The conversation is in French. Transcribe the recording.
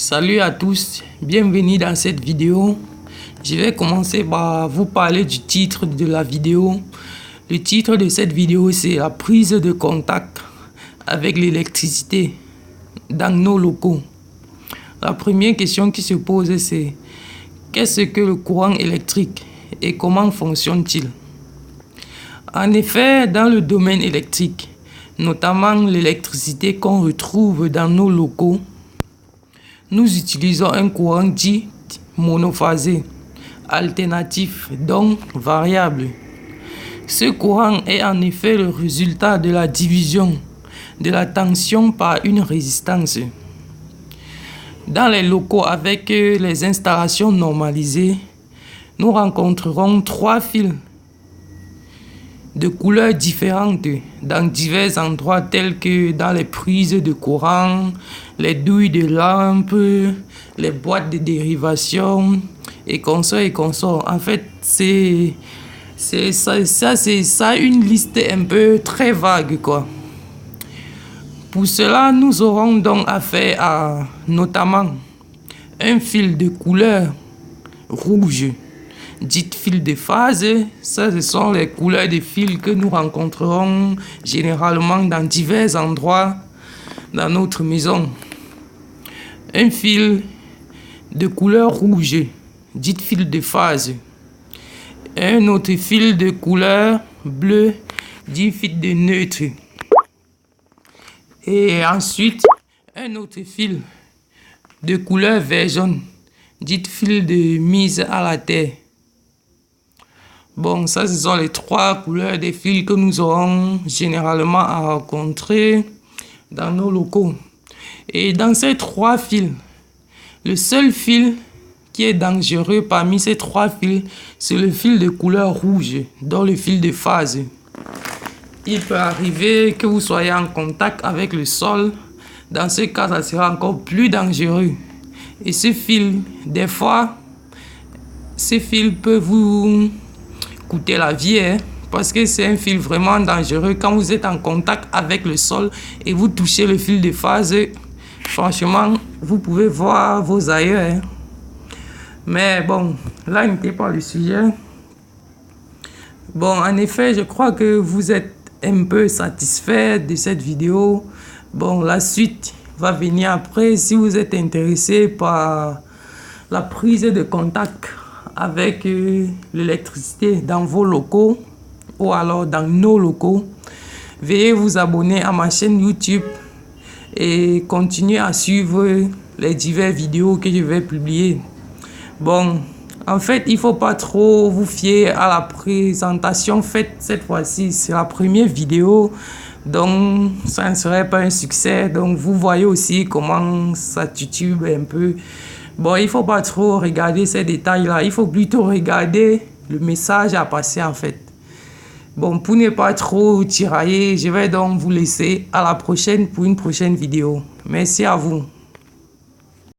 Salut à tous, bienvenue dans cette vidéo. Je vais commencer par vous parler du titre de la vidéo. Le titre de cette vidéo, c'est la prise de contact avec l'électricité dans nos locaux. La première question qui se pose, c'est qu'est-ce que le courant électrique et comment fonctionne-t-il? En effet, dans le domaine électrique, notamment l'électricité qu'on retrouve dans nos locaux, nous utilisons un courant dit monophasé, alternatif, donc variable. Ce courant est en effet le résultat de la division de la tension par une résistance. Dans les locaux avec les installations normalisées, nous rencontrerons 3 fils de couleurs différentes dans divers endroits tels que dans les prises de courant, les douilles de lampes, les boîtes de dérivation et consorts. En fait, c'est une liste un peu très vague, quoi. Pour cela, nous aurons donc affaire à notamment un fil de couleur rouge, dite fil de phase. Ça, ce sont les couleurs de fils que nous rencontrerons généralement dans divers endroits dans notre maison. Un fil de couleur rouge, dite fil de phase. Un autre fil de couleur bleue, dit fil de neutre. Et ensuite, un autre fil de couleur vert jaune, dit fil de mise à la terre. Bon, ça, ce sont les 3 couleurs des fils que nous aurons généralement à rencontrer dans nos locaux. Et dans ces 3 fils, le seul fil qui est dangereux parmi ces 3 fils, c'est le fil de couleur rouge, donc le fil de phase. Il peut arriver que vous soyez en contact avec le sol. Dans ce cas, ça sera encore plus dangereux. Et ce fil, des fois, ce fil peut vous coûter la vie, parce que c'est un fil vraiment dangereux. Quand vous êtes en contact avec le sol et vous touchez le fil de phase, franchement, vous pouvez voir vos aïeux. Mais bon, là n'était pas le sujet. Bon, en effet, je crois que vous êtes un peu satisfait de cette vidéo. Bon, la suite va venir après. Si vous êtes intéressé par la prise de contact avec l'électricité dans vos locaux ou alors dans nos locaux, veuillez vous abonner à ma chaîne YouTube et continuer à suivre les diverses vidéos que je vais publier. Bon, en fait, il ne faut pas trop vous fier à la présentation faite cette fois-ci. C'est la première vidéo, donc ça ne serait pas un succès. Donc vous voyez aussi comment ça titube un peu. Bon, il ne faut pas trop regarder ces détails-là. Il faut plutôt regarder le message à passer en fait. Bon, pour ne pas trop tirailler, je vais donc vous laisser à la prochaine pour une prochaine vidéo. Merci à vous.